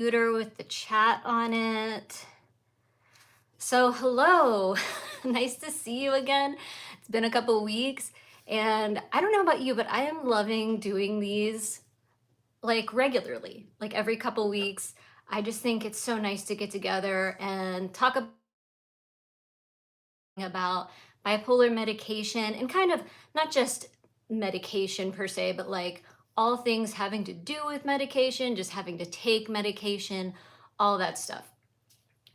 Computer with the chat on it. So, hello. Nice to see you again. It's been a couple weeks, and I don't know about you, but I am loving doing these like regularly, like every couple weeks. I just think it's so nice to get together and talk about bipolar medication and kind of not just medication per se, but like all things having to do with medication, just having to take medication, all that stuff.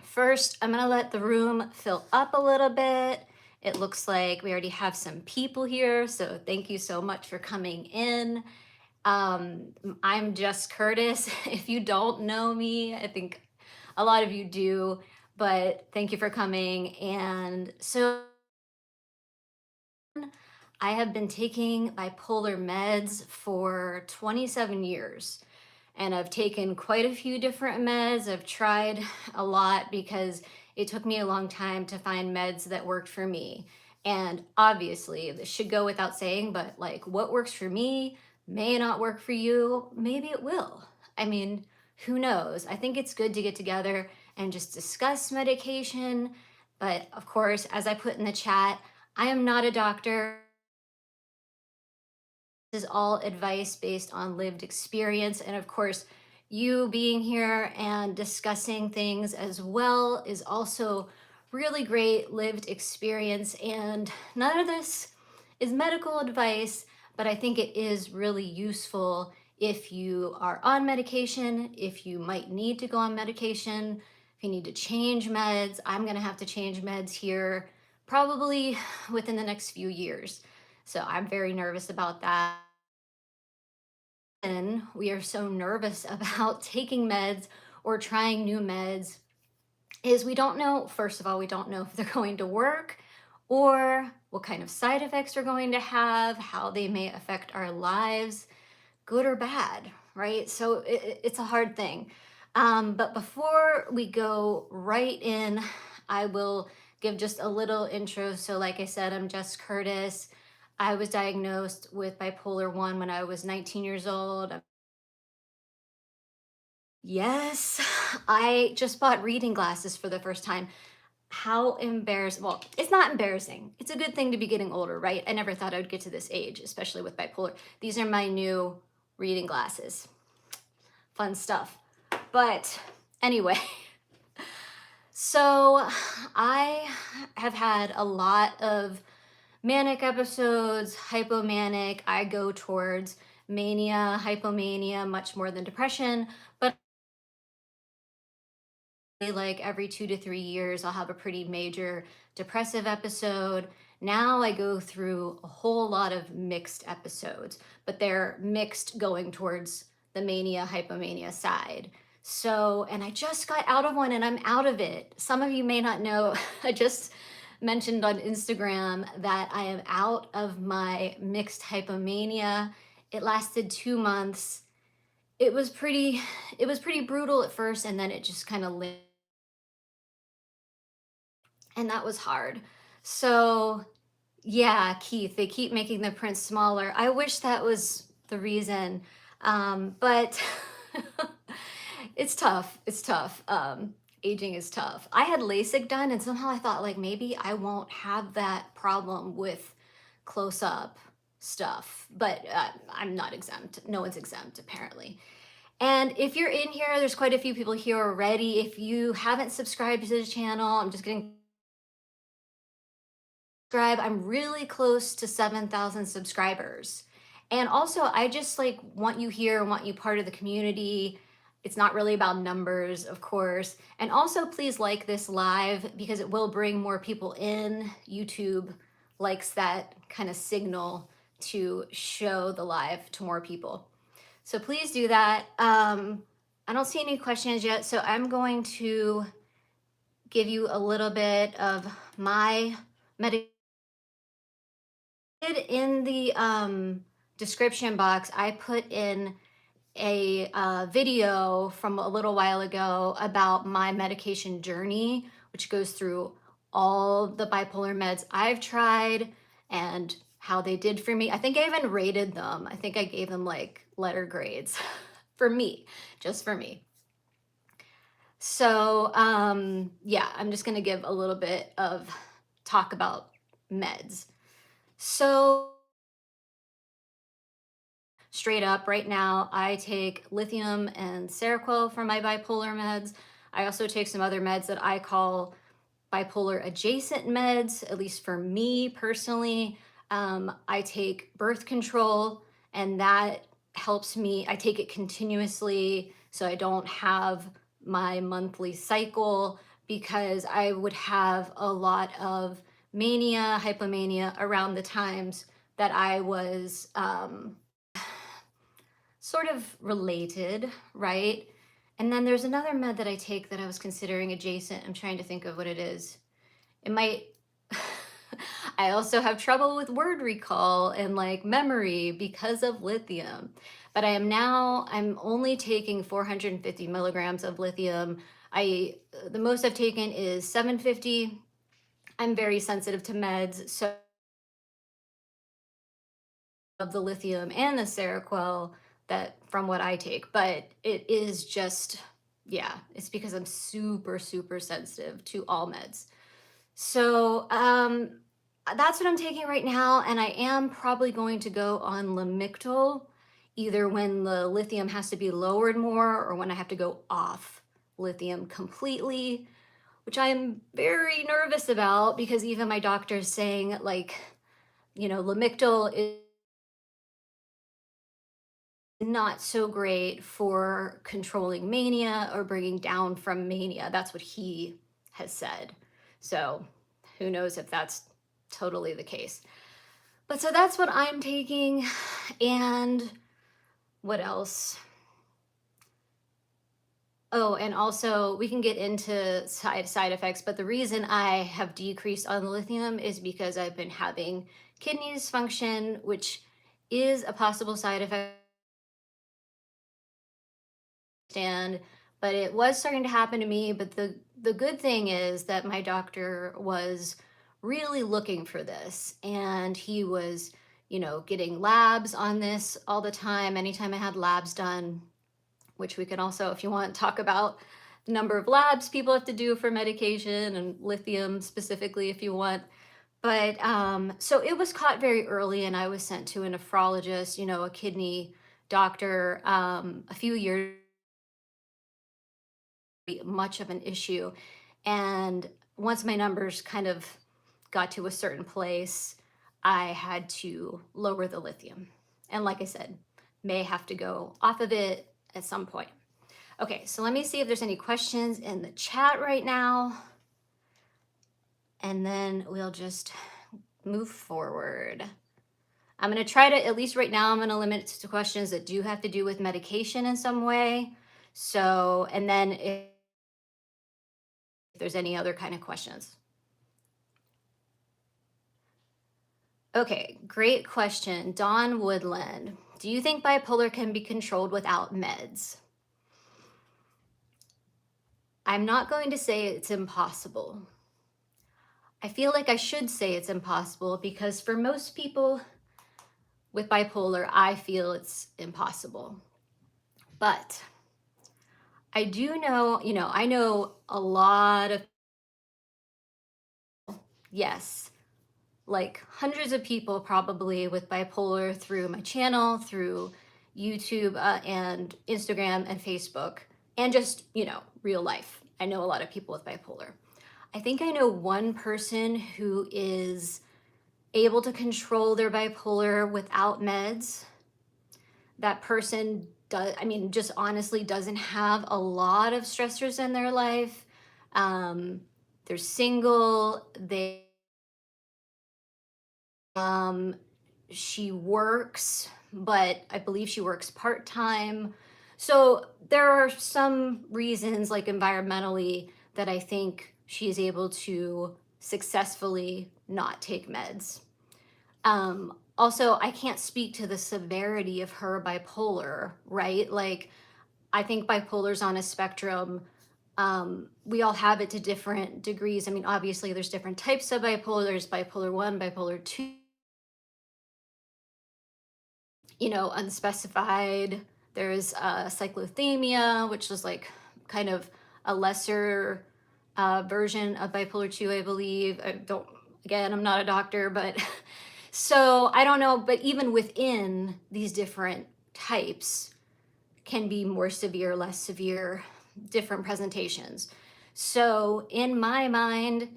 First, I'm gonna let the room fill up a little bit. It looks like we already have some people here, so thank you so much for coming in. I'm Jess Curtis. If you don't know me, I think a lot of you do, but thank you for coming. And so I have been taking bipolar meds for 27 years. And I've taken quite a few different meds. I've tried a lot because it took me a long time to find meds that worked for me. And obviously, this should go without saying, but like what works for me may not work for you. Maybe it will. I mean, who knows? I think it's good to get together and just discuss medication. But of course, as I put in the chat, I am not a doctor. Is all advice based on lived experience. And of course, you being here and discussing things as well is also really great lived experience. And none of this is medical advice, but I think it is really useful if you are on medication, if you might need to go on medication, if you need to change meds. I'm going to have to change meds here probably within the next few years. So I'm very nervous about that. We are so nervous about taking meds or trying new meds is we don't know, first of all, we don't know if they're going to work or what kind of side effects they're going to have, how they may affect our lives, good or bad, right? So it's a hard thing. But before we go right in, I will give just a little intro. So, like I said, I'm Jess Curtis. I was diagnosed with bipolar 1 when I was 19 years old. Yes, I just bought reading glasses for the first time. How embarrassing. Well, it's not embarrassing. It's a good thing to be getting older, right? I never thought I would get to this age, especially with bipolar. These are my new reading glasses. Fun stuff. But anyway, so I have had a lot of manic episodes, hypomanic. I go towards mania, hypomania, much more than depression. But like every 2 to 3 years, I'll have a pretty major depressive episode. Now I go through a whole lot of mixed episodes, but they're mixed going towards the mania, hypomania side. So, and I just got out of one and I'm out of it. Some of you may not know, I just mentioned on Instagram that I am out of my mixed hypomania. It lasted 2 months. It was pretty, it was pretty brutal at first, and then it just kind of and that was hard. So, yeah, Keith, they keep making the print smaller. I wish that was the reason, but it's tough. It's tough. Aging is tough. I had LASIK done, and somehow I thought like maybe I won't have that problem with close up stuff, but I'm not exempt. No one's exempt, apparently. And if you're in here, there's quite a few people here already. If you haven't subscribed to the channel, I'm just getting subscribe. I'm really close to 7,000 subscribers. And also, I just like want you here, want you part of the community. It's not really about numbers, of course. And also, please like this live because it will bring more people in. YouTube likes that kind of signal to show the live to more people. So please do that. I don't see any questions yet, so I'm going to give you a little bit of my medication. In the description box, I put in a video from a little while ago about my medication journey, which goes through all the bipolar meds I've tried and how they did for me. I think I even rated them. I think I gave them like letter grades for me, just for me. So, yeah, I'm just going to give a little bit of talk about meds. So, straight up, right now, I take lithium and Seroquel for my bipolar meds. I also take some other meds that I call bipolar adjacent meds, at least for me personally. I take birth control, and that helps me. I take it continuously so I don't have my monthly cycle because I would have a lot of mania, hypomania around the times that I was sort of related, right? And then there's another med that I take that I was considering adjacent. I'm trying to think of what it is. It might I also have trouble with word recall and like memory because of lithium. But I'm only taking 450 milligrams of lithium. I the most I've taken is 750. I'm very sensitive to meds, so of the lithium and the Seroquel that from what I take, but it is just yeah, it's because I'm super super sensitive to all meds. So, that's what I'm taking right now, and I am probably going to go on Lamictal, either when the lithium has to be lowered more or when I have to go off lithium completely, which I am very nervous about because even my doctor is saying, like, Lamictal is not so great for controlling mania or bringing down from mania. That's what he has said. So, who knows if that's totally the case. But so that's what I'm taking. And what else? Oh, and also we can get into side effects, but the reason I have decreased on the lithium is because I've been having kidney dysfunction, which is a possible side effect stand, but it was starting to happen to me. But the good thing is that my doctor was really looking for this, and he was, getting labs on this all the time. Anytime I had labs done, which we can also, if you want, talk about the number of labs people have to do for medication and lithium specifically, if you want. But so it was caught very early, and I was sent to a nephrologist, a kidney doctor, a few years much of an issue. And once my numbers kind of got to a certain place, I had to lower the lithium. And like I said, may have to go off of it at some point. Okay, so let me see if there's any questions in the chat right now. And then we'll just move forward. I'm going to try to, at least right now, I'm going to limit it to questions that do have to do with medication in some way. So, and then if there's any other kind of questions. Okay, great question. Dawn Woodland. Do you think bipolar can be controlled without meds? I'm not going to say it's impossible. I feel like I should say it's impossible because for most people with bipolar, I feel it's impossible. But I do know, I know a lot of, yes, like hundreds of people probably with bipolar through my channel, through YouTube and Instagram and Facebook, and just, real life. I know a lot of people with bipolar. I think I know one person who is able to control their bipolar without meds. That person does, I mean, just honestly doesn't have a lot of stressors in their life. They're single, um, she works, but I believe she works part-time. So there are some reasons, like environmentally, that I think she's able to successfully not take meds. Also, I can't speak to the severity of her bipolar, right? Like, I think bipolar's on a spectrum. We all have it to different degrees. I mean, obviously, there's different types of bipolar. There's bipolar 1, bipolar 2, unspecified. There's cyclothymia, which is like kind of a lesser version of bipolar 2, I believe. I don't, again, I'm not a doctor, but so I don't know, but even within these different types can be more severe, less severe, different presentations. So in my mind,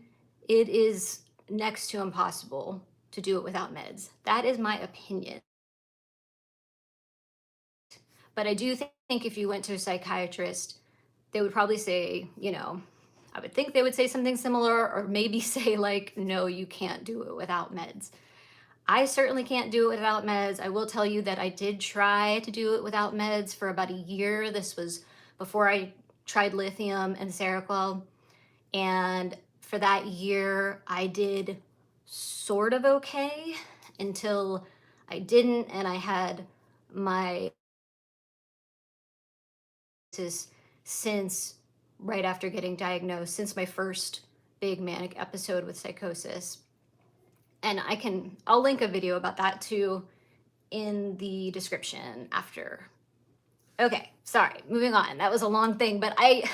it is next to impossible to do it without meds. That is my opinion. But I do think if you went to a psychiatrist, they would probably say, you know, I would think they would say something similar, or maybe say, like, no, you can't do it without meds. I certainly can't do it without meds. I will tell you that I did try to do it without meds for about a year. This was before I tried lithium and Seroquel. And for that year, I did sort of okay until I didn't. And I had my since right after getting diagnosed, since my first big manic episode with psychosis. And I'll link a video about that too in the description after. Okay, sorry, moving on. That was a long thing, but I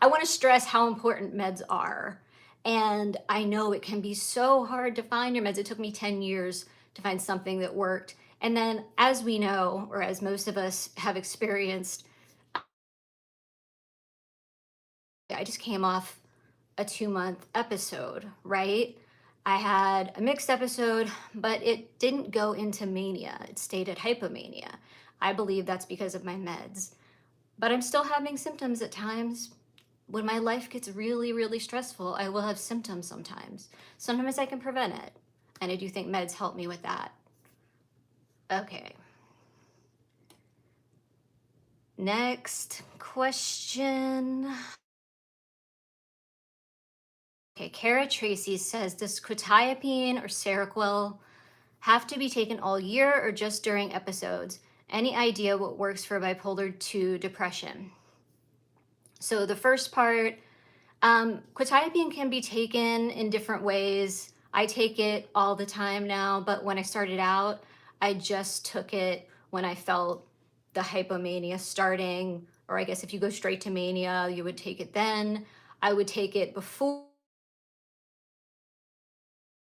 want to stress how important meds are. And I know it can be so hard to find your meds. It took me 10 years to find something that worked. And then, as we know, or as most of us have experienced, I just came off a 2-month episode, right? I had a mixed episode, but it didn't go into mania. It stayed at hypomania. I believe that's because of my meds. But I'm still having symptoms at times. When my life gets really, really stressful, I will have symptoms sometimes. Sometimes I can prevent it. And I do think meds help me with that. Okay. Next question. Okay, Kara Tracy says, does quetiapine or Seroquel have to be taken all year or just during episodes? Any idea what works for bipolar 2 depression? So the first part, quetiapine can be taken in different ways. I take it all the time now, but when I started out, I just took it when I felt the hypomania starting, or I guess if you go straight to mania, you would take it then. I would take it before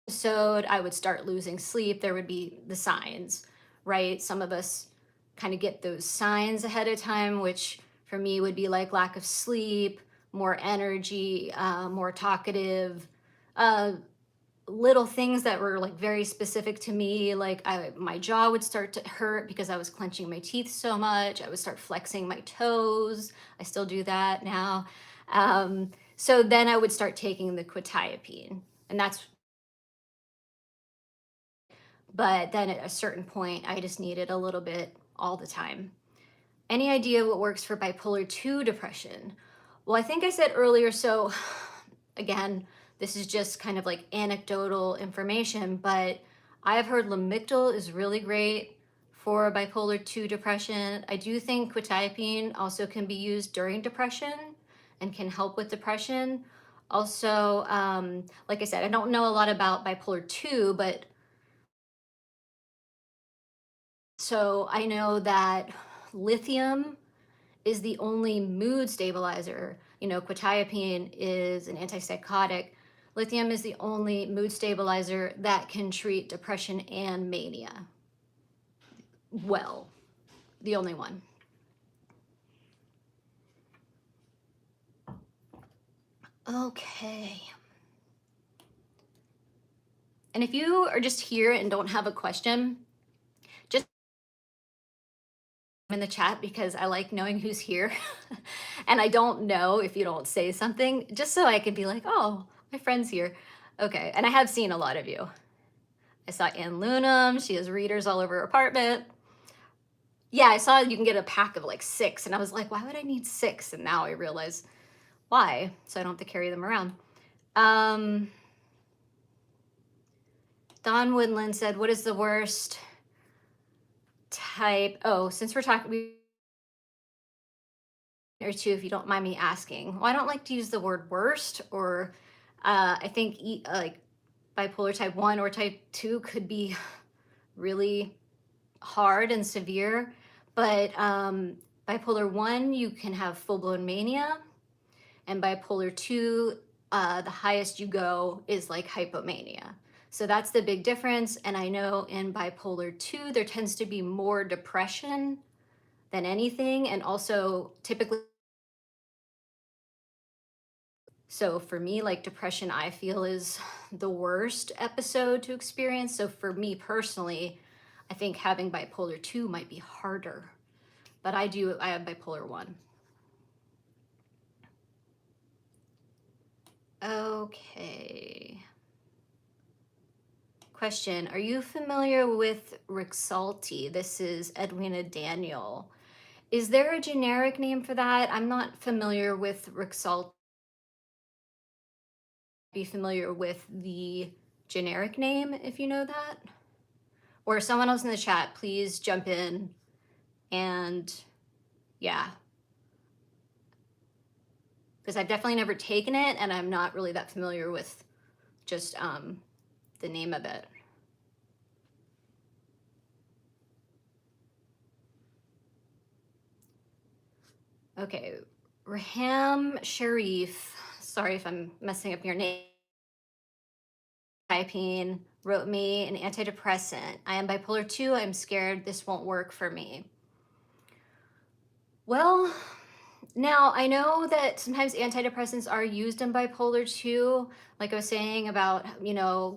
episode, I would start losing sleep. There would be the signs, right? Some of us kind of get those signs ahead of time, which for me would be like lack of sleep, more energy, more talkative, uh, little things that were like very specific to me. Like my jaw would start to hurt because I was clenching my teeth so much. I would start flexing my toes. I still do that now. So then I would start taking the quetiapine, and that's, but then at a certain point, I just needed a little bit all the time. Any idea what works for bipolar 2 depression? Well, I think I said earlier, so again, this is just kind of like anecdotal information, but I've heard Lamictal is really great for bipolar 2 depression. I do think quetiapine also can be used during depression and can help with depression. Also, like I said, I don't know a lot about bipolar 2, but so I know that lithium is the only mood stabilizer. You know, quetiapine is an antipsychotic. Lithium is the only mood stabilizer that can treat depression and mania. Well, the only one. Okay. And if you are just here and don't have a question, just in the chat, because I like knowing who's here. And I don't know if you don't say something, just so I can be like, oh, my friend's here. Okay, and I have seen a lot of you. I saw Ann Lunam, she has readers all over her apartment. Yeah, I saw you can get a pack of like 6, and I was like, why would I need 6? And now I realize why, so I don't have to carry them around. Don Woodland said, what is the worst type? Oh, since we're talking, or 2, if you don't mind me asking. Well, I don't like to use the word worst, or I think like bipolar type 1 or type 2 could be really hard and severe, but bipolar 1, you can have full-blown mania. and bipolar 2, the highest you go is like hypomania. So that's the big difference. And I know in bipolar 2, there tends to be more depression than anything, and also typically, so for me, like depression, I feel is the worst episode to experience. So for me personally, I think having bipolar 2 might be harder, but I have bipolar 1. Okay. Question, are you familiar with Rexulti? This is Edwina Daniel. Is there a generic name for that? I'm not familiar with Rexulti. Be familiar with the generic name if you know that. Or someone else in the chat, please jump in and yeah, because I've definitely never taken it and I'm not really that familiar with just the name of it. Okay, Raham Sharif, sorry if I'm messing up your name, typing, wrote me an antidepressant. I am bipolar 2, I'm scared this won't work for me. Well, now I know that sometimes antidepressants are used in bipolar 2, like I was saying about,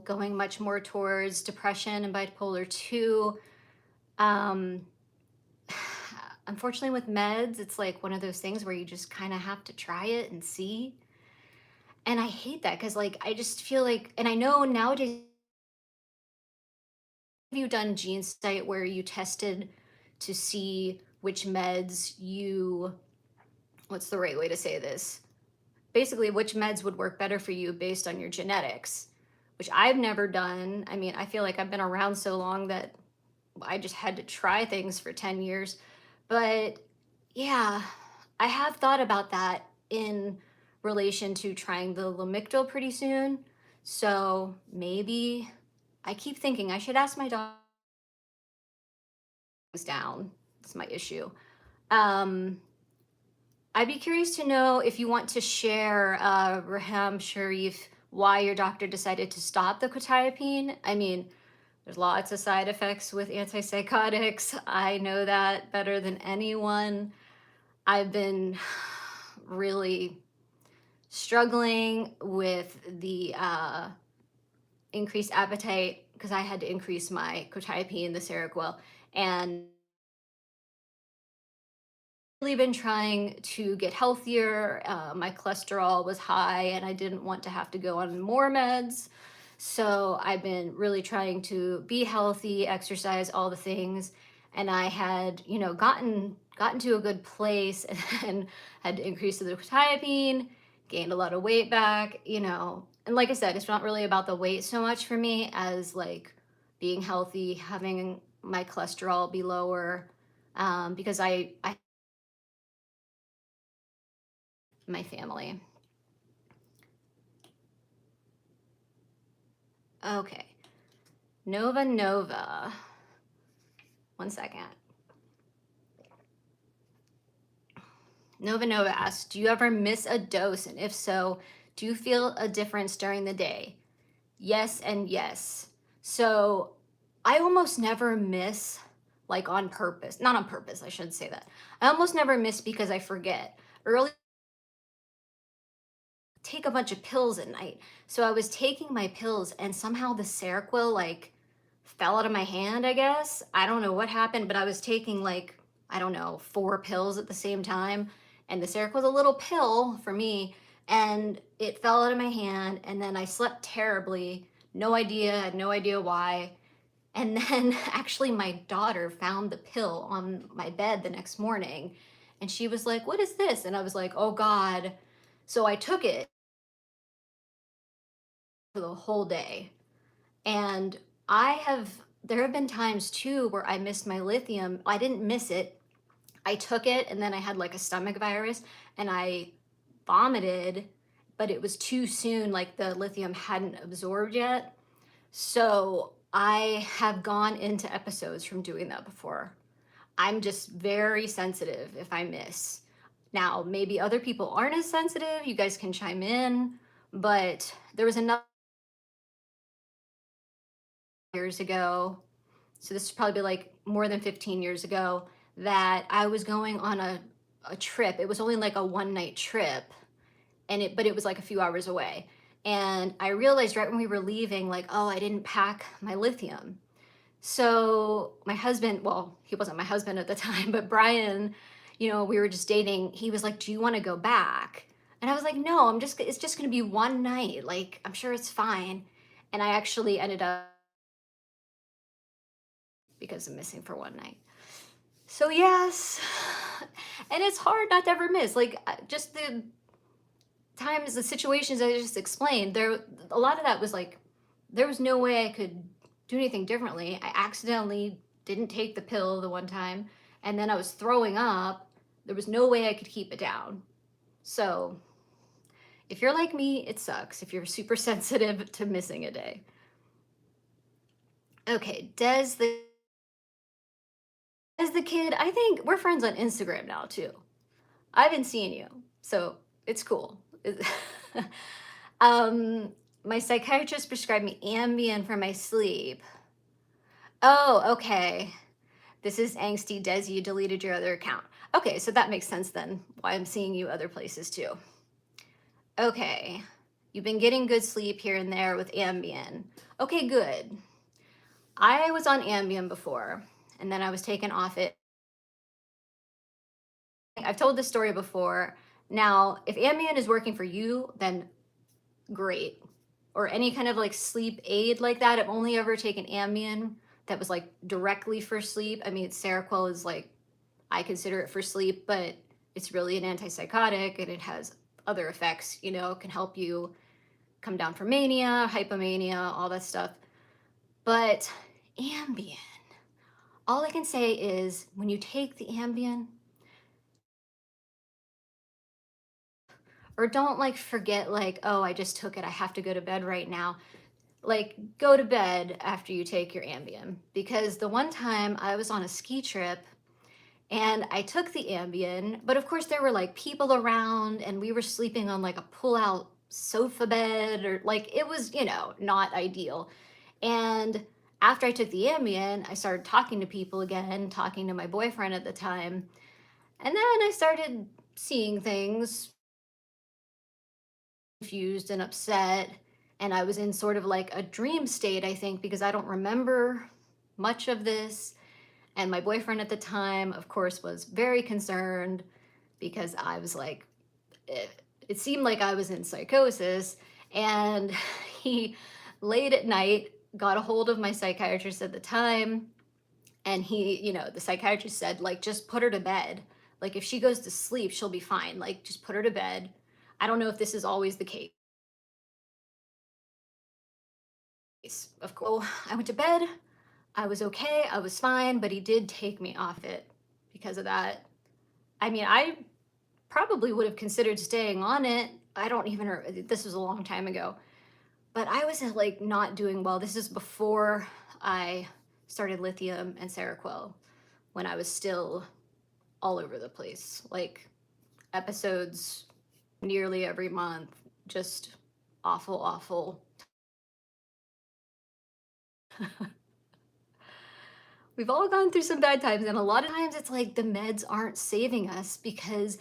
going much more towards depression and bipolar 2. Um, Unfortunately with meds, it's like one of those things where you just kind of have to try it and see. And I hate that because like I just feel like, and I know nowadays, have you done gene site where you tested to see which meds you, what's the right way to say this? Basically, which meds would work better for you based on your genetics, which I've never done. I mean, I feel like I've been around so long that I just had to try things for 10 years. But yeah, I have thought about that in relation to trying the Lamictal pretty soon. So maybe I keep thinking I should ask my doctor down. That's my issue. I'd be curious to know if you want to share, Raham Sharif, why your doctor decided to stop the quetiapine. I mean, there's lots of side effects with antipsychotics. I know that better than anyone. I've been really struggling with the increased appetite because I had to increase my quetiapine, the Seroquel, and really been trying to get healthier. My cholesterol was high and I didn't want to have to go on more meds. So I've been really trying to be healthy, exercise, all the things. And I had, gotten to a good place and had to increase the quetiapine, gained a lot of weight back, And like I said, it's not really about the weight so much for me as like being healthy, having my cholesterol be lower, because I my family. Okay. Nova. One second. Nova asks, do you ever miss a dose? And if so, do you feel a difference during the day? Yes and yes. So I almost never miss, like on purpose. Not on purpose, I shouldn't say that. I almost never miss because I forget. Early take a bunch of pills at night. So I was taking my pills and somehow the Seroquel like fell out of my hand, I guess. I don't know what happened, but I was taking like, I don't know, 4 pills at the same time. And the Seroquel was a little pill for me and it fell out of my hand and then I slept terribly. No idea, had no idea why. And then actually my daughter found the pill on my bed the next morning and she was like, "What is this?" And I was like, "Oh God." So I took it for the whole day. And there have been times too where I missed my lithium. I didn't miss it. I took it and then I had like a stomach virus and I vomited, but it was too soon. Like the lithium hadn't absorbed yet. So I have gone into episodes from doing that before. I'm just very sensitive if I miss. Now, maybe other people aren't as sensitive. You guys can chime in, but there was another years ago. So this is probably like more than 15 years ago that I was going on a trip. It was only like a one night trip but it was like a few hours away. And I realized right when we were leaving, like, oh, I didn't pack my lithium. So my husband, well, he wasn't my husband at the time, but Brian, we were just dating. He was like, "Do you want to go back?" And I was like, "No, it's just going to be one night. Like, I'm sure it's fine." And I actually ended up because I'm missing for one night. So yes, and it's hard not to ever miss. Like just the times, the situations I just explained, there a lot of that was like there was no way I could do anything differently. I accidentally didn't take the pill the one time, and then I was throwing up. There was no way I could keep it down. So if you're like me, it sucks if you're super sensitive to missing a day. Okay, Des the kid, I think we're friends on Instagram now too. I've been seeing you, so it's cool. um, my psychiatrist prescribed me Ambien for my sleep. Oh, okay. This is angsty Des. You deleted your other account. Okay, so that makes sense then. Why I'm seeing you other places too. Okay, you've been getting good sleep here and there with Ambien. Okay, good. I was on Ambien before, and then I was taken off it. I've told this story before. Now, if Ambien is working for you, then great. Or any kind of like sleep aid like that. I've only ever taken Ambien that was like directly for sleep. I mean, Seroquel is like, I consider it for sleep, but it's really an antipsychotic and it has other effects, it can help you come down from mania, hypomania, all that stuff. But Ambien, all I can say is when you take the Ambien, or don't like forget like, oh, I just took it, I have to go to bed right now. Like go to bed after you take your Ambien, because the one time I was on a ski trip and I took the Ambien, but of course there were like people around and we were sleeping on like a pull-out sofa bed, or like it was, not ideal. And after I took the Ambien, I started talking to people again, talking to my boyfriend at the time. And then I started seeing things, confused and upset. And I was in sort of like a dream state, I think, because I don't remember much of this. And my boyfriend at the time, of course, was very concerned because I was like, it seemed like I was in psychosis. And he, late at night, got a hold of my psychiatrist at the time. And the psychiatrist said, like, just put her to bed. Like, if she goes to sleep, she'll be fine. Like, just put her to bed. I don't know if this is always the case. Of course, I went to bed. I was okay. I was fine, but he did take me off it because of that. I mean, I probably would have considered staying on it. I don't even, this was a long time ago, but I was like not doing well. This is before I started lithium and Seroquel, when I was still all over the place, like episodes nearly every month, just awful, awful. We've all gone through some bad times, and a lot of times it's like the meds aren't saving us because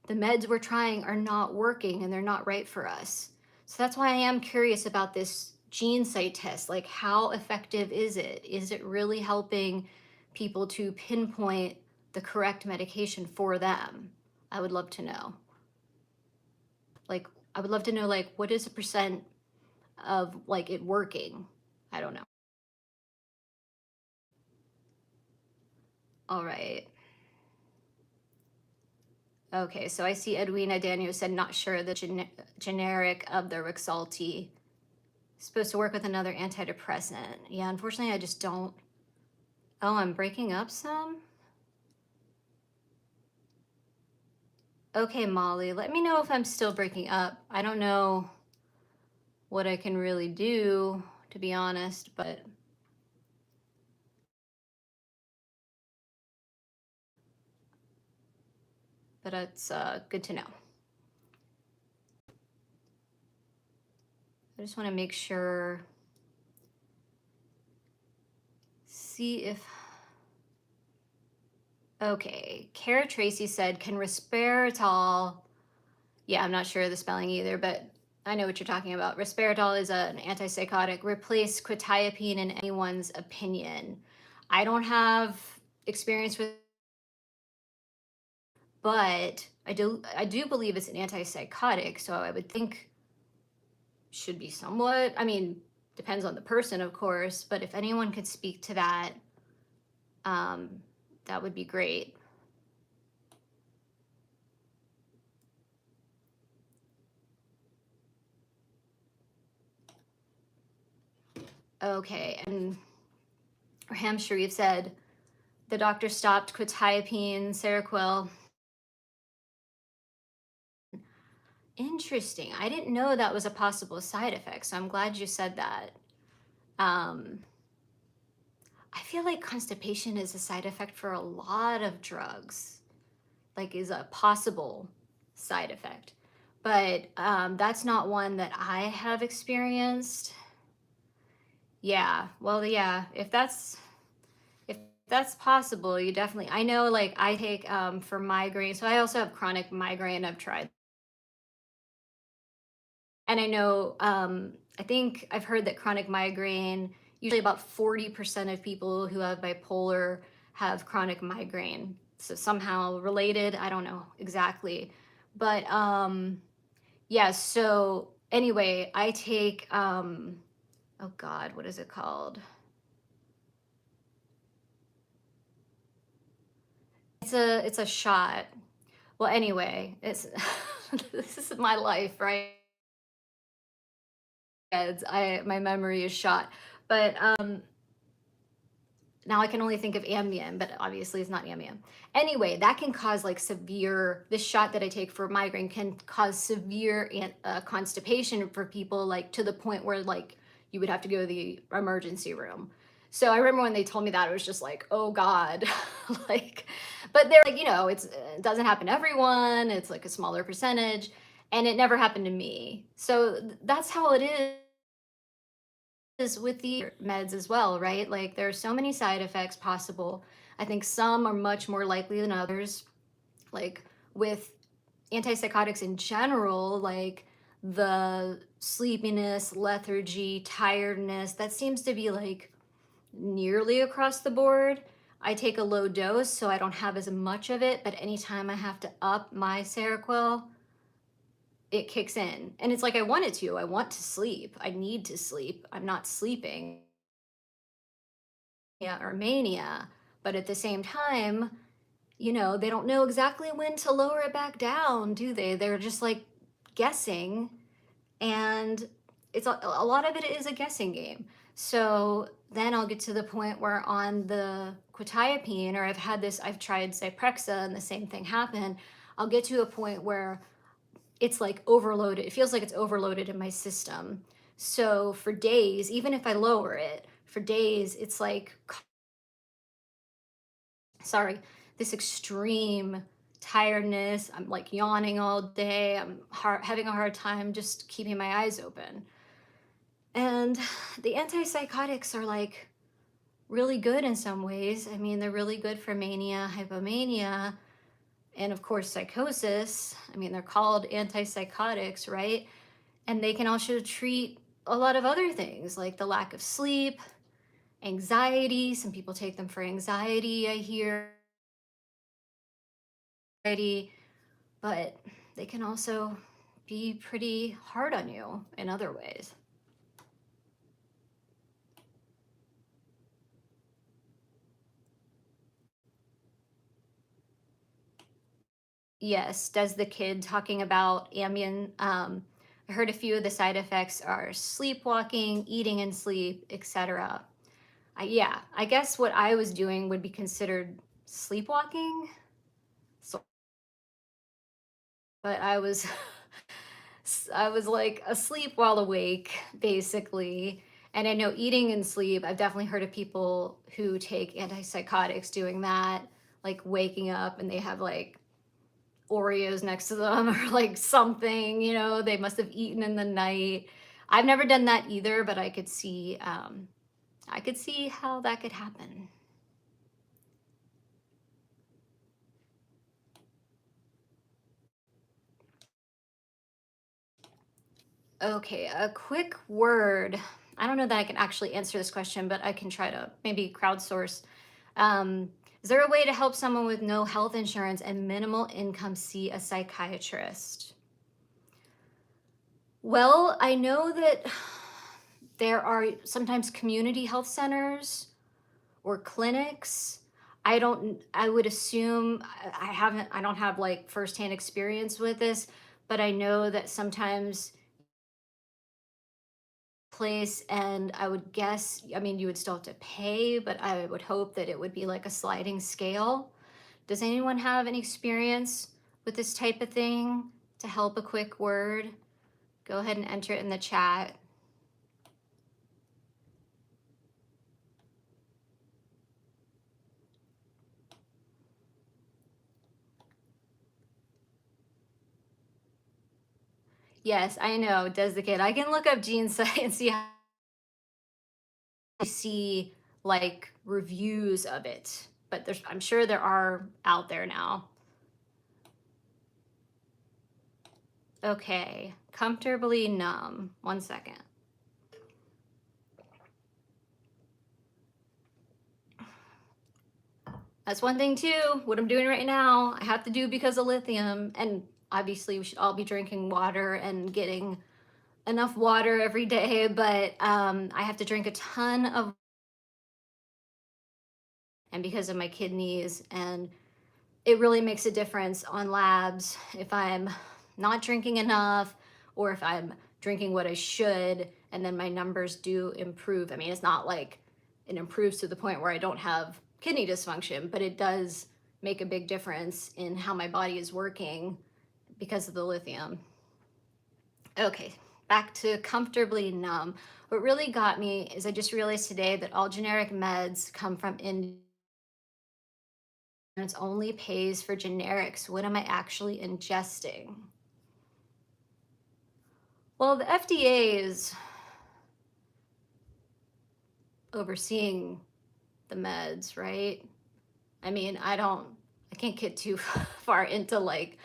the meds we're trying are not working and they're not right for us. So that's why I am curious about this gene site test. Like, how effective is it? Is it really helping people to pinpoint the correct medication for them? I would love to know. Like, I would love to know, like, what is the percent of like it working? I don't know. All right. Okay, so I see Edwina Daniel said not sure the generic of the Rexulti is supposed to work with another antidepressant. Yeah, unfortunately, I just don't. Oh, I'm breaking up some? Okay, Molly, let me know if I'm still breaking up. I don't know what I can really do, to be honest, but but it's good to know. I just want to make sure, see if, okay, Kara Tracy said, can resveratrol, yeah, I'm not sure of the spelling either, but I know what you're talking about. Resveratrol is an antipsychotic. Replace quetiapine in anyone's opinion. I don't have experience with, but I do believe it's an antipsychotic, so I would think should be somewhat, I mean, depends on the person, of course, but if anyone could speak to that, um, that would be great. Okay, and Raham Sharif said the doctor stopped quetiapine, Seroquel. Interesting. I didn't know that was a possible side effect, so I'm glad you said that. Um, I feel like constipation is a side effect for a lot of drugs, like is a possible side effect. But that's not one that I have experienced. Yeah, well, yeah, if that's possible, you definitely, I know like I take for migraine, so I also have chronic migraine. I've tried. And I know, I think I've heard that chronic migraine, usually about 40% of people who have bipolar have chronic migraine. So somehow related, I don't know exactly. But yeah, so anyway, I take, oh God, what is it called? It's a shot. Well, anyway, it's this is my life, right? My memory is shot. But now I can only think of Ambien, but obviously it's not Ambien. Anyway, that can cause like severe, this shot that I take for migraine can cause severe constipation for people, like to the point where like you would have to go to the emergency room. So I remember when they told me that, it was just like, oh God, like, but they're like, it doesn't happen to everyone. It's like a smaller percentage, and it never happened to me. So that's how it is with the meds as well, right? Like there are so many side effects possible. I think some are much more likely than others. Like with antipsychotics in general, like the sleepiness, lethargy, tiredness, that seems to be like nearly across the board. I take a low dose so I don't have as much of it, but anytime I have to up my Seroquel, it kicks in. And it's like I want it to. I want to sleep. I need to sleep. I'm not sleeping. Yeah, or mania. But at the same time, they don't know exactly when to lower it back down, do they? They're just like guessing. And it's a lot of it is a guessing game. So then I'll get to the point where on the quetiapine, or I've tried Zyprexa and the same thing happened. I'll get to a point where it's like overloaded. It feels like it's overloaded in my system. So for days, even if I lower it, for days, it's like, sorry, this extreme tiredness. I'm like yawning all day. Having a hard time just keeping my eyes open. And the antipsychotics are like really good in some ways. I mean, they're really good for mania, hypomania, and of course, psychosis. I mean, they're called antipsychotics, right? And they can also treat a lot of other things like the lack of sleep, anxiety. Some people take them for anxiety, I hear. But they can also be pretty hard on you in other ways. Yes, does the kid talking about Ambien. I heard a few of the side effects are sleepwalking, eating and sleep, etc. Yeah, I guess what I was doing would be considered sleepwalking. So, but I was like asleep while awake, basically. And I know eating and sleep, I've definitely heard of people who take antipsychotics doing that, like waking up and they have like Oreos next to them or like something, they must have eaten in the night. I've never done that either, but I could see how that could happen. Okay, a quick word. I don't know that I can actually answer this question, but I can try to maybe crowdsource. Is there a way to help someone with no health insurance and minimal income see a psychiatrist? Well, I know that there are sometimes community health centers or clinics. I would assume, I don't have like firsthand experience with this, but I know that sometimes place, and I would guess, I mean, you would still have to pay, but I would hope that it would be like a sliding scale. Does anyone have any experience with this type of thing? To help, a quick word, go ahead and enter it in the chat. Yes, I know, does the kid. I can look up Gene's site and see how I see like reviews of it, but I'm sure there are out there now. Okay, comfortably numb. 1 second. That's one thing too. What I'm doing right now, I have to do because of lithium. And obviously, we should all be drinking water and getting enough water every day. But I have to drink a ton of, and because of my kidneys, and it really makes a difference on labs if I'm not drinking enough or if I'm drinking what I should, and then my numbers do improve. I mean, it's not like it improves to the point where I don't have kidney dysfunction, but it does make a big difference in how my body is working because of the lithium. Okay, back to comfortably numb. What really got me is I just realized today that all generic meds come from India. It only pays for generics. What am I actually ingesting? Well, the FDA is overseeing the meds, right? I mean, I can't get too far into like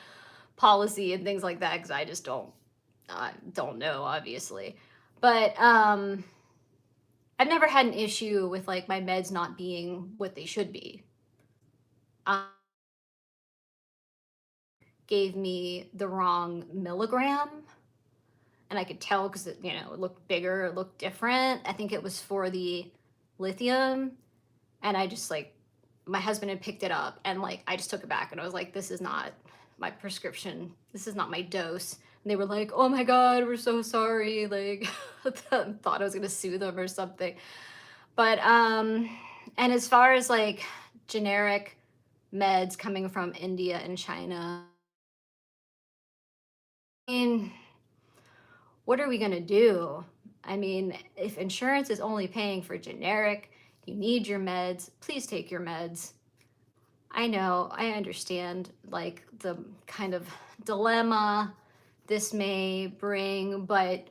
policy and things like that because I just don't know, obviously. But I've never had an issue with like my meds not being what they should be. Gave me the wrong milligram, and I could tell because it looked bigger, it looked different. I think it was for the lithium, and I just like, my husband had picked it up, and like I just took it back, and I was like, this is not my prescription, this is not my dose. And they were like, oh my god, we're so sorry, like thought I was gonna sue them or something. But and as far as like generic meds coming from India and China, I mean, what are we going to do? I mean, if insurance is only paying for generic, you need your meds, please take your meds. I know, I understand like the kind of dilemma this may bring, but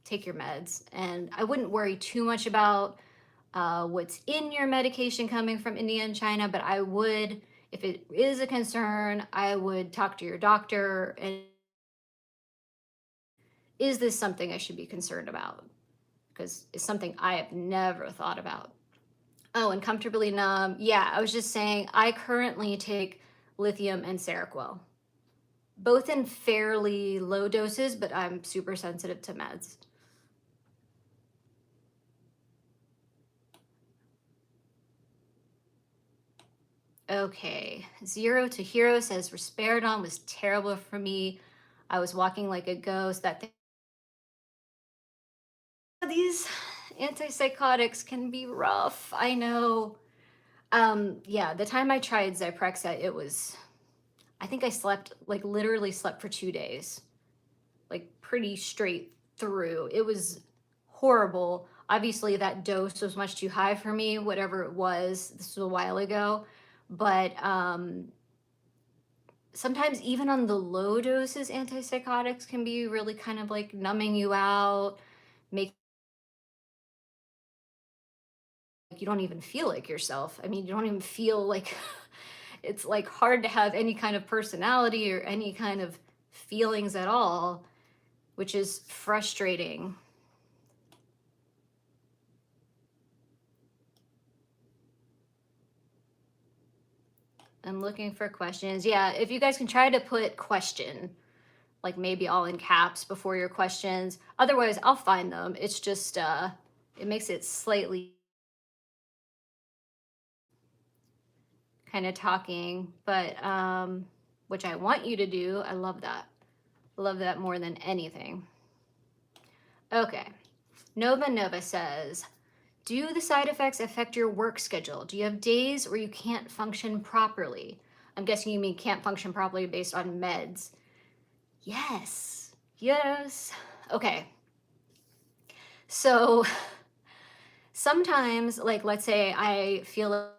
take your meds. And I wouldn't worry too much about what's in your medication coming from India and China, but I would, if it is a concern, I would talk to your doctor. And is this something I should be concerned about? Because it's something I have never thought about. Oh, and comfortably numb. Yeah, I was just saying, I currently take lithium and Seroquel, both in fairly low doses, but I'm super sensitive to meds. Okay, Zero to Hero says risperidone was terrible for me. I was walking like a ghost. These antipsychotics can be rough. I know. Yeah, the time I tried Zyprexa, I think I slept, like literally slept for 2 days, like pretty straight through. It was horrible. Obviously, that dose was much too high for me, whatever it was. This was a while ago. But sometimes even on the low doses, antipsychotics can be really kind of like numbing you out, make you don't even feel like yourself. I mean, you don't even feel like it's like hard to have any kind of personality or any kind of feelings at all, which is frustrating. I'm looking for questions. Yeah, if you guys can try to put question, like maybe all in caps before your questions. Otherwise, I'll find them. It's just it makes it slightly kind of talking, but which I want you to do. I love that. Love that more than anything. Okay. Nova says, do the side effects affect your work schedule? Do you have days where you can't function properly? I'm guessing you mean can't function properly based on meds. Yes. Yes. Okay. So sometimes, like, let's say I feel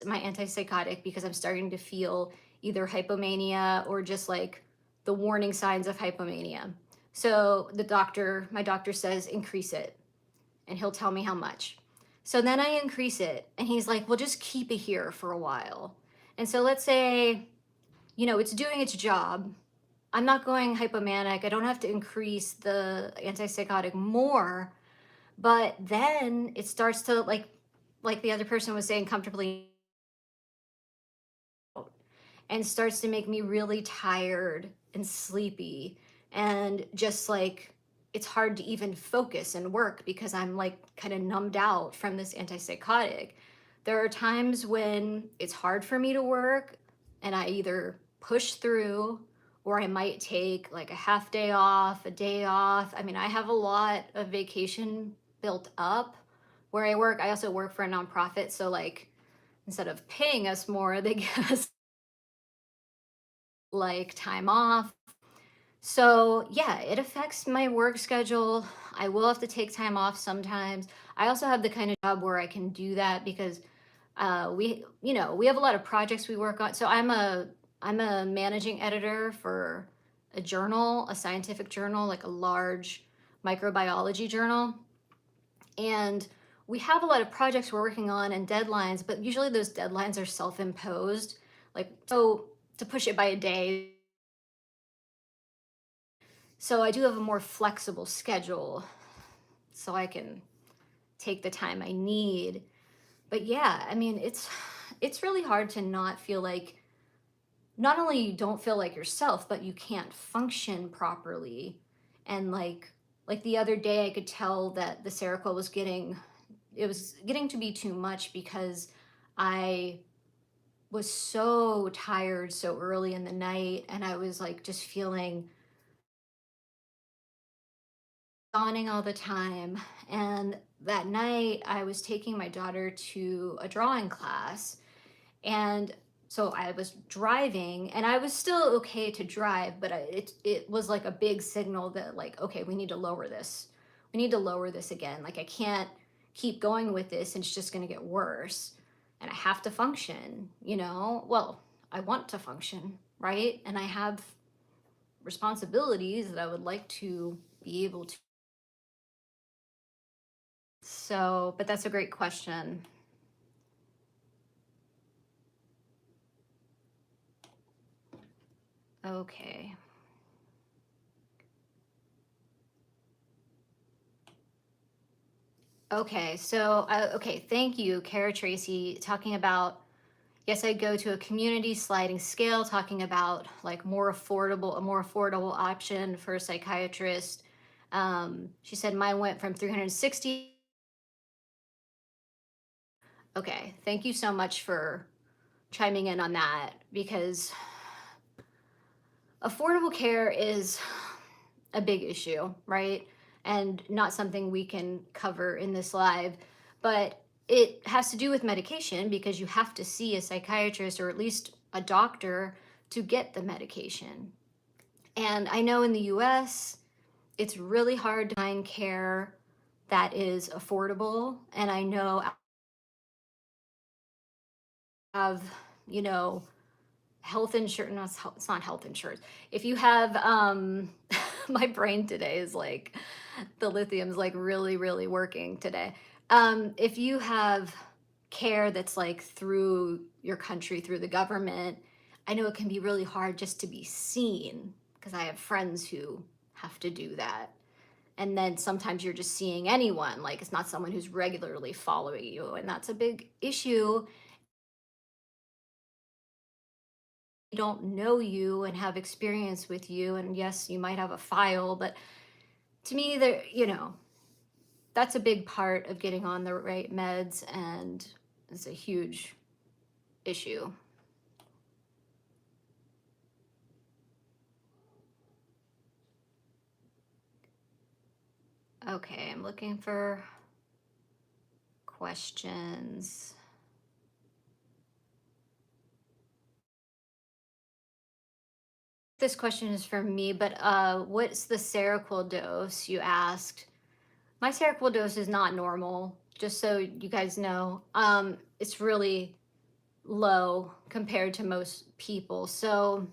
my antipsychotic because I'm starting to feel either hypomania or just like the warning signs of hypomania. So my doctor says, increase it, and he'll tell me how much. So then I increase it, and he's like, well, just keep it here for a while. And so let's say, it's doing its job. I'm not going hypomanic. I don't have to increase the antipsychotic more, but then it starts to like the other person was saying, comfortably, and starts to make me really tired and sleepy, and just like it's hard to even focus and work because I'm like kind of numbed out from this antipsychotic. There are times when it's hard for me to work, and I either push through, or I might take like a half day off, a day off. I mean, I have a lot of vacation built up where I work. I also work for a nonprofit, so like instead of paying us more, they give us like time off. So yeah, it affects my work schedule. I will have to take time off sometimes. I also have the kind of job where I can do that because we have a lot of projects we work on. So I'm a managing editor for a journal, a scientific journal, like a large microbiology journal. And we have a lot of projects we're working on and deadlines, but usually those deadlines are self-imposed. Like, so to push it by a day, so I do have a more flexible schedule so I can take the time I need. But yeah, I mean, it's really hard to not feel like, not only you don't feel like yourself, but you can't function properly. And like the other day I could tell that the Seroquel was getting to be too much because I was so tired so early in the night, and I was like just feeling yawning all the time. And that night, I was taking my daughter to a drawing class. And so I was driving, and I was still okay to drive, but it was like a big signal that, like, okay, we need to lower this. We need to lower this again. Like, I can't keep going with this, and it's just going to get worse. And I have to function, Well, I want to function, right? And I have responsibilities that I would like to be able to. So, but that's a great question. Okay. Okay, so, okay, thank you, Kara Tracy, talking about, yes, I go to a community sliding scale, talking about like a more affordable option for a psychiatrist. She said mine went from 360. Okay, thank you so much for chiming in on that, because affordable care is a big issue, right? And not something we can cover in this live, but it has to do with medication because you have to see a psychiatrist or at least a doctor to get the medication. And I know in the US, it's really hard to find care that is affordable. And I know I have, you know, health insurance, no, it's not health insurance. If you have, my brain today is like, the lithium's like really, really working today. If you have care that's like through your country, through the government, I know it can be really hard just to be seen because I have friends who have to do that. And then sometimes you're just seeing anyone, like it's not someone who's regularly following you. And that's a big issue. They don't know you and have experience with you. And yes, you might have a file, but to me, there, that's a big part of getting on the right meds, and it's a huge issue. Okay, I'm looking for questions. This question is for me, but what's the Seroquel dose you asked? My Seroquel dose is not normal, just so you guys know. It's really low compared to most people. So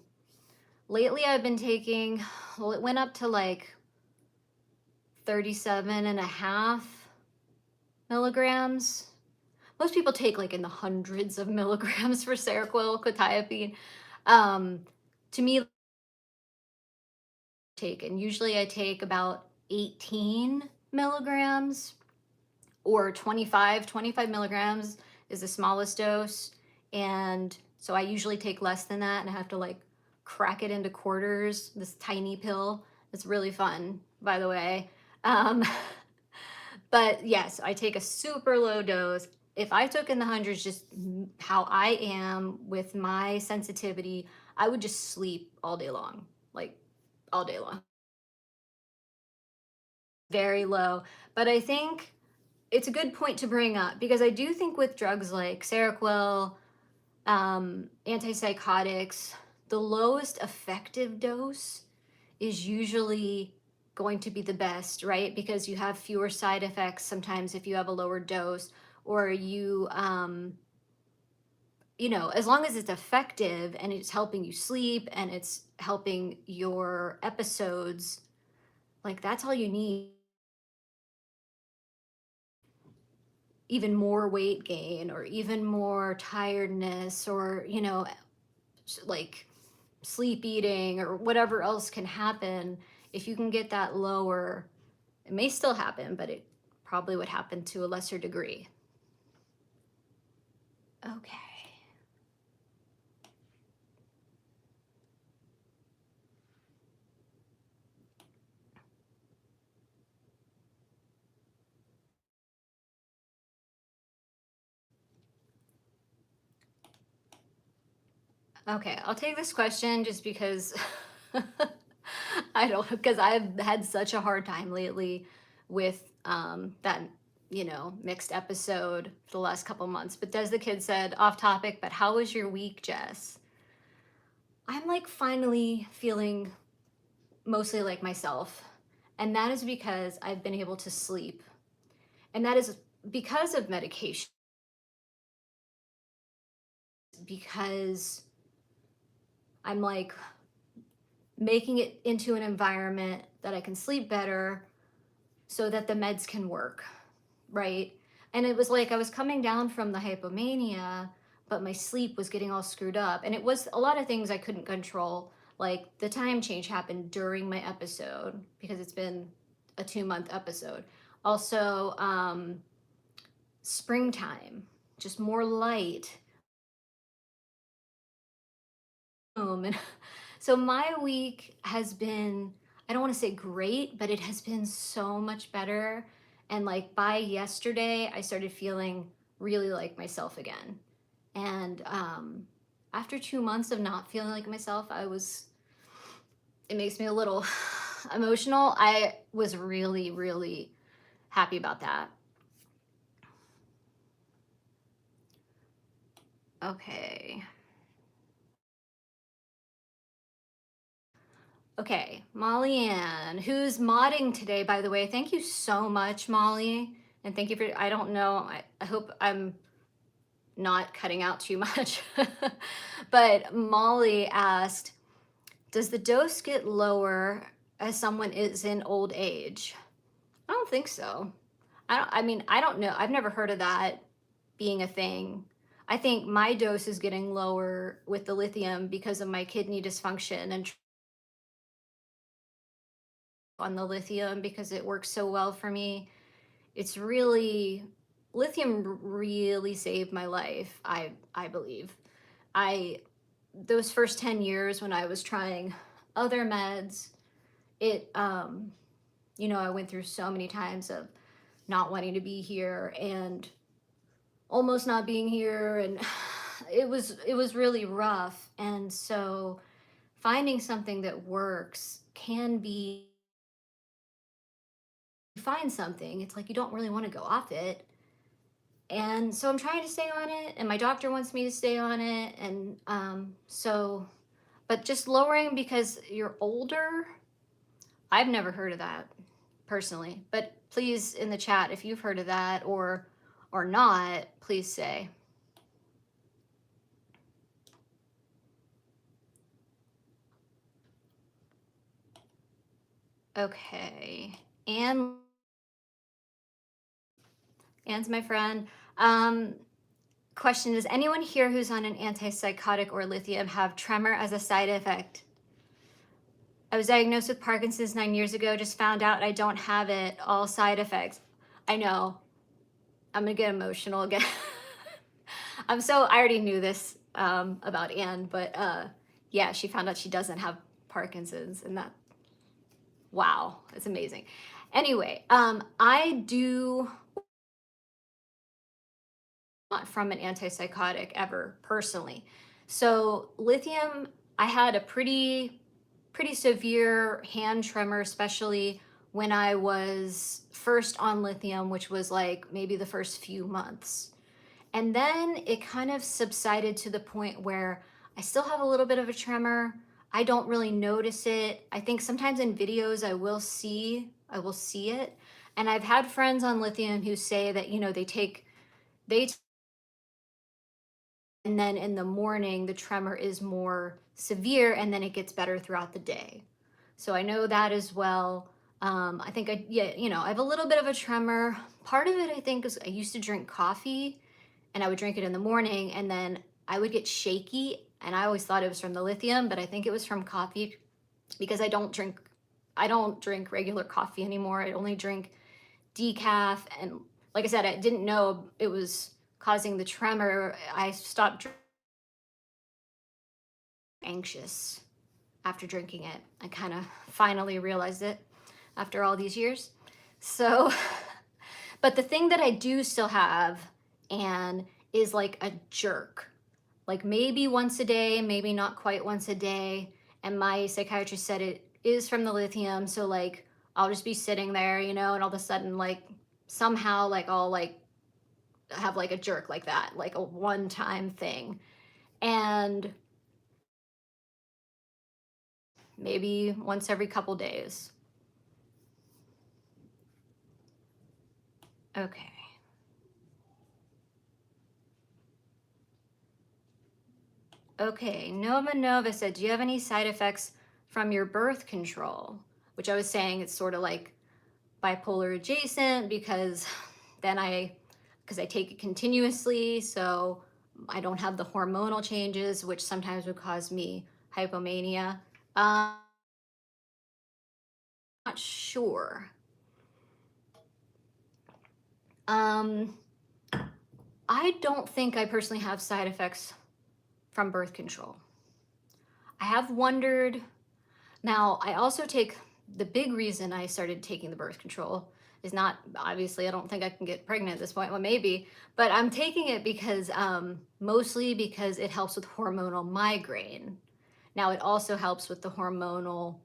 lately I've been taking, well, it went up to like 37 and a half milligrams. Most people take like in the hundreds of milligrams for Seroquel, quetiapine. To me, taken. Usually I take about 18 milligrams or 25 milligrams is the smallest dose. And so I usually take less than that, and I have to like crack it into quarters, this tiny pill. It's really fun, by the way. Um, but yes, I take a super low dose. If I took in the hundreds, just how I am with my sensitivity, I would just sleep all day long, like all day long. Very low. But I think it's a good point to bring up because I do think with drugs like Seroquel, antipsychotics, the lowest effective dose is usually going to be the best, right? Because you have fewer side effects sometimes if you have a lower dose, or as long as it's effective and it's helping you sleep and it's helping your episodes, like that's all you need. Even more weight gain or even more tiredness or, like sleep eating or whatever else can happen, if you can get that lower, it may still happen, but it probably would happen to a lesser degree. Okay. Okay, I'll take this question just because I don't, because I've had such a hard time lately with that, mixed episode for the last couple months. But Des the Kid said, off topic, but how was your week, Jess? I'm like finally feeling mostly like myself. And that is because I've been able to sleep. And that is because of medication, because I'm like making it into an environment that I can sleep better so that the meds can work, right? And it was like I was coming down from the hypomania, but my sleep was getting all screwed up. And it was a lot of things I couldn't control. Like the time change happened during my episode because it's been a 2-month episode. Also, springtime, just more light. And so my week has been, I don't want to say great, but it has been so much better. And like by yesterday, I started feeling really like myself again. And after 2 months of not feeling like myself, it makes me a little emotional. I was really, really happy about that. Okay. Okay, Molly Ann, who's modding today, by the way. Thank you so much, Molly. And thank you for, I don't know, I hope I'm not cutting out too much. But Molly asked, does the dose get lower as someone is in old age? I don't think so. I mean, I don't know. I've never heard of that being a thing. I think my dose is getting lower with the lithium because of my kidney dysfunction and on the lithium because it works so well for me. It's really lithium really saved my life, I believe. I those first 10 years when I was trying other meds, it you know, I went through so many times of not wanting to be here and almost not being here, and it was really rough. And so finding something that works can be, you find something, it's like you don't really want to go off it. And so I'm trying to stay on it, and my doctor wants me to stay on it. And so, but just lowering because you're older, I've never heard of that personally. But please, in the chat, if you've heard of that or not, please say. Okay. Anne's my friend. Question, does anyone here who's on an antipsychotic or lithium have tremor as a side effect? I was diagnosed with Parkinson's 9 years ago, just found out I don't have it, all side effects. I know, I'm gonna get emotional again. I already knew this about Anne, but yeah, she found out she doesn't have Parkinson's, and that, wow, it's amazing. Anyway, I do not from an antipsychotic ever personally. So lithium, I had a pretty severe hand tremor, especially when I was first on lithium, which was like maybe the first few months. And then it kind of subsided to the point where I still have a little bit of a tremor. I don't really notice it. I think sometimes in videos I will see it. And I've had friends on lithium who say that, you know, they and then in the morning the tremor is more severe and then it gets better throughout the day. So I know that as well. I think yeah, you know, I have a little bit of a tremor. Part of it I think is I used to drink coffee, and I would drink it in the morning and then I would get shaky, and I always thought it was from the lithium, but I think it was from coffee because I don't drink regular coffee anymore. I only drink decaf, and like I said, I didn't know it was causing the tremor. I stopped anxious after drinking it. I kind of finally realized it after all these years. So, but the thing that I do still have, and is like a jerk, like maybe once a day, maybe not quite once a day. And my psychiatrist said it is from the lithium. So like, I'll just be sitting there, you know, and all of a sudden, like somehow, like I'll like have like a jerk like that, like a one-time thing. And maybe once every couple days. Okay. Okay, Nova Nova said, do you have any side effects from your birth control? Which I was saying it's sort of like bipolar adjacent because because I take it continuously, so I don't have the hormonal changes, which sometimes would cause me hypomania. Not sure. I don't think I personally have side effects from birth control. I have wondered. Now, I also take, the big reason I started taking the birth control is not, obviously, I don't think I can get pregnant at this point. Well, maybe, but I'm taking it because, mostly because it helps with hormonal migraine. Now, it also helps with the hormonal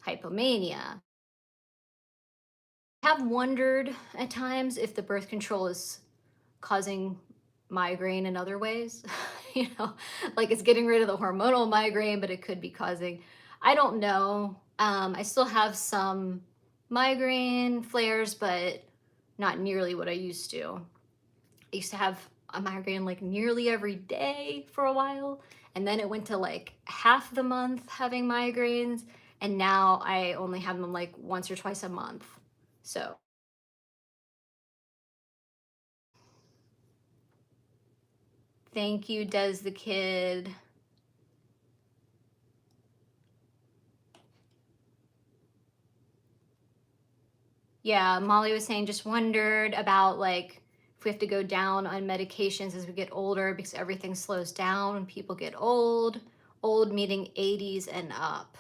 hypomania. I have wondered at times if the birth control is causing migraine in other ways. You know, like it's getting rid of the hormonal migraine, but it could be causing, I don't know. I still have some migraine flares, but not nearly what I used to. I used to have a migraine like nearly every day for a while. And then it went to like half the month having migraines. And now I only have them like once or twice a month. So, thank you, Des the Kid. Yeah, Molly was saying, just wondered about like if we have to go down on medications as we get older because everything slows down when people get old. Old meaning 80s and up.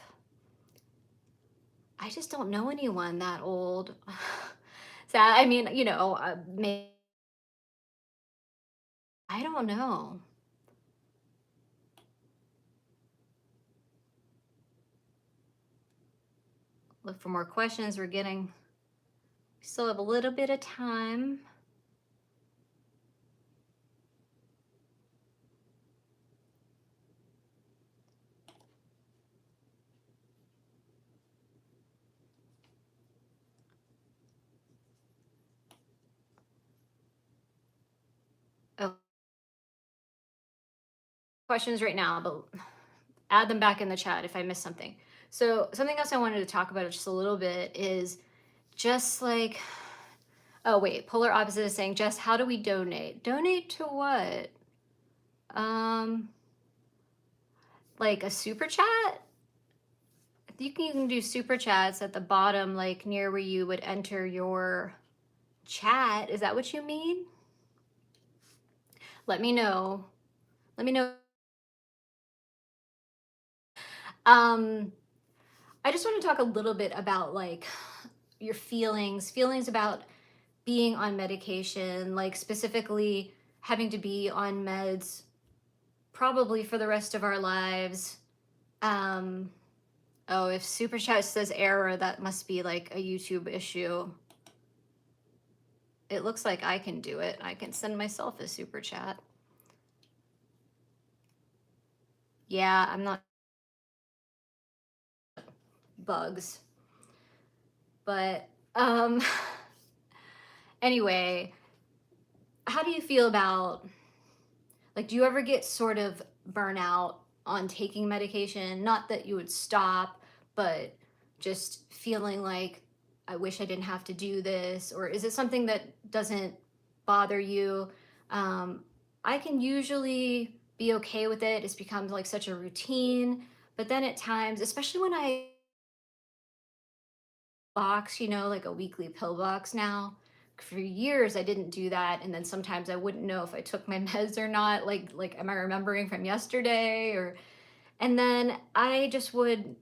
I just don't know anyone that old. So, I mean, maybe, I don't know. Look for more questions. We still have a little bit of time. Oh, questions right now, but add them back in the chat if I missed something. So, something else I wanted to talk about just a little bit is just like, oh wait, polar opposite is saying, Jess, how do we donate? Donate to what? Um, like a super chat? You can do super chats at the bottom, like near where you would enter your chat. Is that what you mean? Let me know. Let me know. Um, I just want to talk a little bit about like your feelings about being on medication, like specifically having to be on meds probably for the rest of our lives. Um, oh, if Super Chat says error, that must be like a YouTube issue. It looks like I can do it. I can send myself a Super Chat. Yeah, I'm not bugs. But anyway, how do you feel about, like, do you ever get sort of burnout on taking medication? Not that you would stop, but just feeling like, I wish I didn't have to do this? Or is it something that doesn't bother you? Um, I can usually be okay with it. It's become like such a routine. But then at times, especially when I box, like a weekly pill box now. For years I didn't do that, and then sometimes I wouldn't know if I took my meds or not. Like am I remembering from yesterday? Or and then I just would,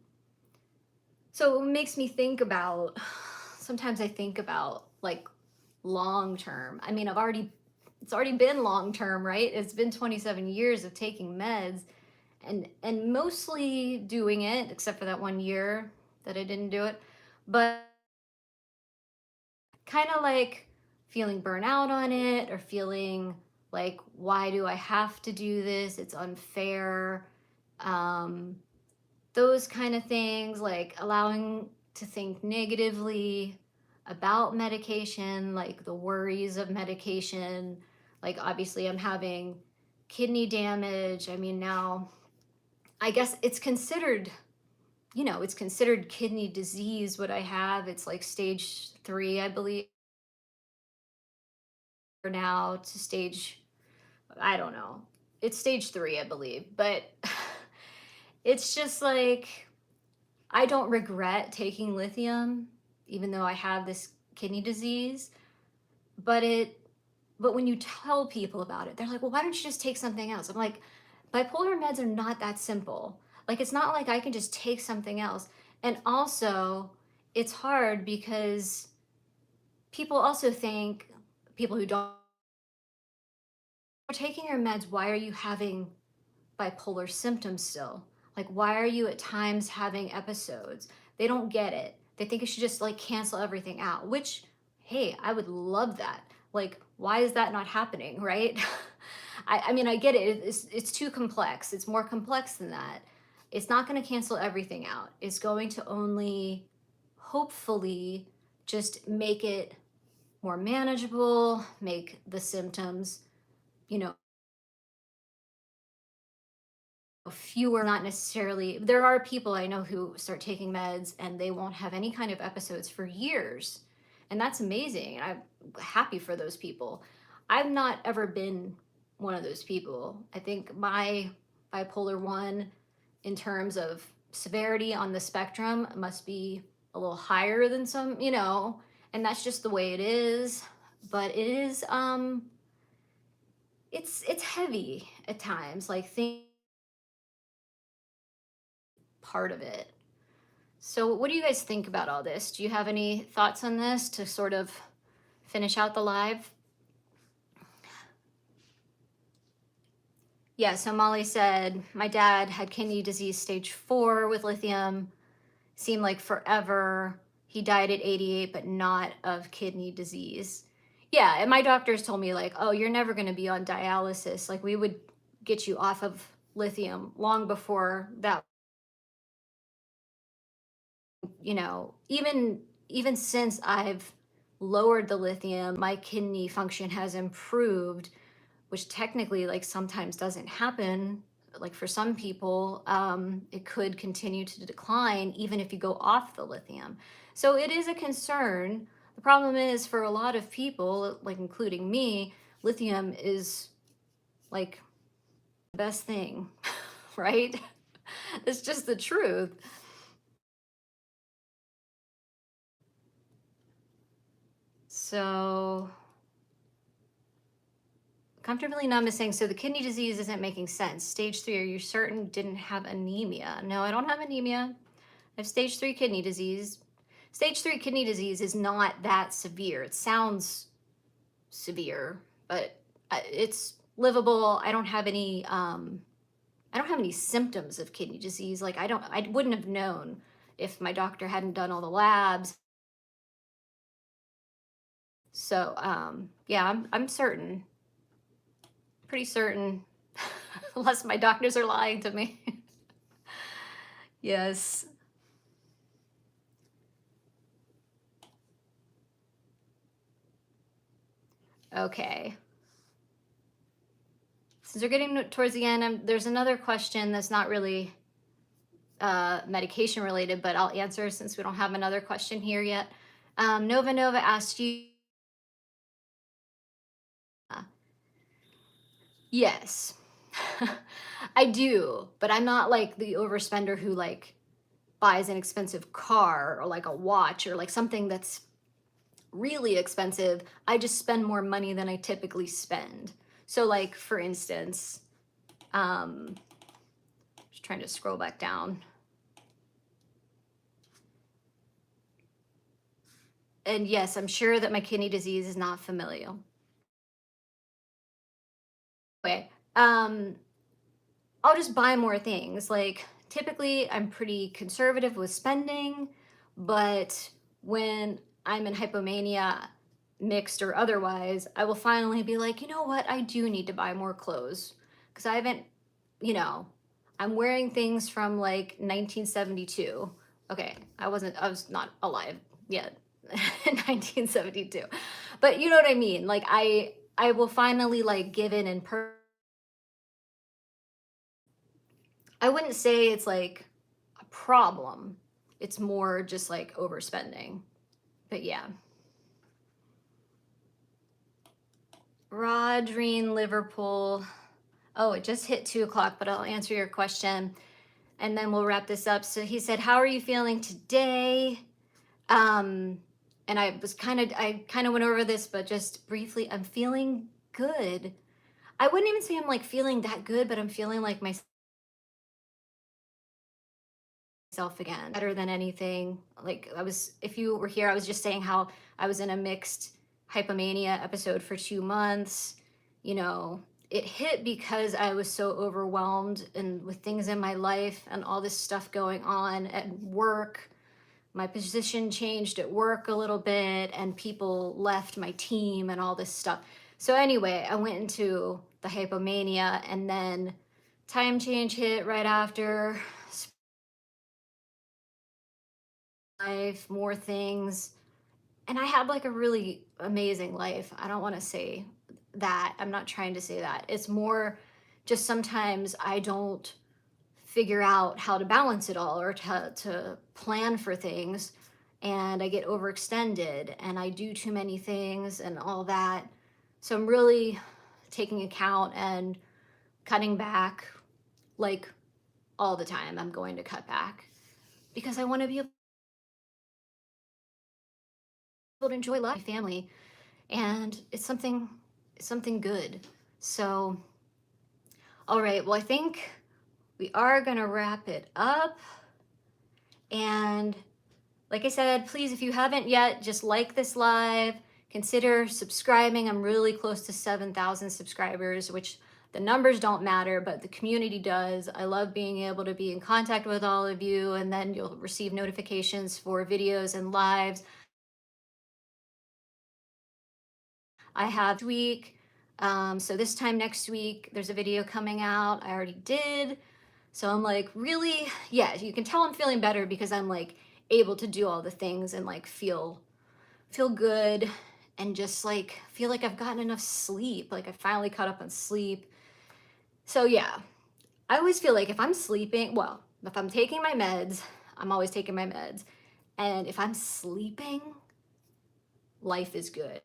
so it makes me think about, sometimes I think about like long term. I mean, it's already been long term, right? It's been 27 years of taking meds and mostly doing it, except for that 1 year that I didn't do it. But kind of like feeling burnout on it, or feeling like, why do I have to do this? It's unfair. Um, those kind of things, like allowing to think negatively about medication, like the worries of medication. Like, obviously, I'm having kidney damage. I mean, now I guess it's considered kidney disease what I have. It's like stage 3, I believe, now to stage, I don't know. It's stage 3, I believe. But it's just like, I don't regret taking lithium, even though I have this kidney disease. But when you tell people about it, they're like, well, why don't you just take something else? I'm like, bipolar meds are not that simple. Like, it's not like I can just take something else. And also, it's hard because people also think, people who don't, are taking your meds, why are you having bipolar symptoms still? Like, why are you at times having episodes? They don't get it. They think it should just like cancel everything out, which, hey, I would love that. Like, why is that not happening, right? I mean, I get it. It's too complex. It's more complex than that. It's not going to cancel everything out. It's going to only, hopefully, just make it more manageable, make the symptoms you know, fewer, not necessarily, there are people I know who start taking meds and they won't have any kind of episodes for years. And that's amazing. I'm happy for those people. I've not ever been one of those people. I think my bipolar 1, in terms of severity on the spectrum, must be a little higher than some, and that's just the way it is. But it is it's heavy at times, like think part of it. So, what do you guys think about all this? Do you have any thoughts on this to sort of finish out the live? Yeah, so Molly said, my dad had kidney disease stage 4 with lithium, seemed like forever. He died at 88, but not of kidney disease. Yeah, and my doctors told me, like, oh, you're never going to be on dialysis. Like, we would get you off of lithium long before that. Even since I've lowered the lithium, my kidney function has improved, which technically, like, sometimes doesn't happen. Like, for some people, it could continue to decline even if you go off the lithium. So it is a concern. The problem is, for a lot of people, like including me, lithium is like the best thing, right? It's just the truth. So comfortably numb is saying, so the kidney disease isn't making sense. Stage 3, are you certain didn't have anemia? No, I don't have anemia. I have stage 3 kidney disease. Stage 3 kidney disease is not that severe. It sounds severe, but it's livable. I don't have any symptoms of kidney disease. Like, I wouldn't have known if my doctor hadn't done all the labs. So, yeah, I'm certain, pretty certain, unless my doctors are lying to me. Yes. Okay. Since we're getting towards the end, there's another question that's not really medication related, but I'll answer since we don't have another question here yet. Nova asked you, uh, yes, I do, but I'm not like the overspender who like buys an expensive car or like a watch or like something that's really expensive. I just spend more money than I typically spend. So, like, for instance, just trying to scroll back down. And yes, I'm sure that my kidney disease is not familial. Okay. I'll just buy more things. Like, typically, I'm pretty conservative with spending, but when I'm in hypomania, mixed or otherwise, I will finally be like, you know what? I do need to buy more clothes because I haven't, you know, I'm wearing things from like 1972. Okay, I was not alive yet in 1972, but you know what I mean? Like, I will finally like give in and I wouldn't say it's like a problem. It's more just like overspending. But yeah. Rodrine Liverpool. Oh, it just hit 2 o'clock, but I'll answer your question and then we'll wrap this up. So he said, how are you feeling today? And I kind of went over this, but just briefly, I'm feeling good. I wouldn't even say I'm like feeling that good, but I'm feeling like myself again, better than anything. Like, if you were here, I was just saying how I was in a mixed hypomania episode for 2 months. You know, it hit because I was so overwhelmed and with things in my life and all this stuff going on at work. My position changed at work a little bit and people left my team and all this stuff. So anyway, I went into the hypomania and then time change hit right after, life, more things. And I had like a really amazing life. I don't want to say that. I'm not trying to say that. It's more just sometimes I don't figure out how to balance it all or to plan for things, and I get overextended and I do too many things and all that. So I'm really taking account and cutting back, like all the time. I'm going to cut back because I want to be able to enjoy life, my family, and it's something good. So, all right, well, I think we are going to wrap it up. And like I said, please, if you haven't yet, just like this live, consider subscribing. I'm really close to 7,000 subscribers, which the numbers don't matter, but the community does. I love being able to be in contact with all of you, and then you'll receive notifications for videos and lives. I have week. So this time next week, there's a video coming out. I already did. So I'm like, really, yeah, you can tell I'm feeling better because I'm like able to do all the things and like feel good and just like feel like I've gotten enough sleep. Like I finally caught up on sleep. So yeah, I always feel like if I'm sleeping, well, if I'm taking my meds, I'm always taking my meds. And if I'm sleeping, life is good.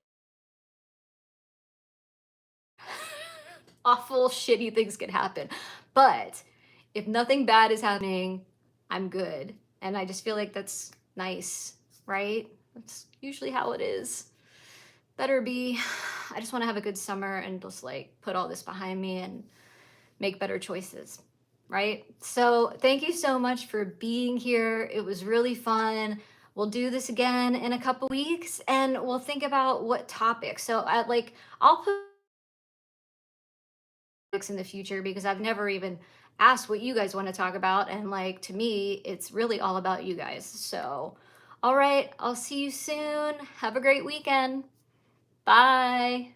Awful, shitty things can happen. But if nothing bad is happening, I'm good. And I just feel like that's nice, right? That's usually how it is. Better be. I just want to have a good summer and just like put all this behind me and make better choices, right? So thank you so much for being here. It was really fun. We'll do this again in a couple weeks and we'll think about what topics. So I'll put in the future because I've never even asked what you guys want to talk about. And like to me, it's really all about you guys. So, all right, I'll see you soon. Have a great weekend. Bye.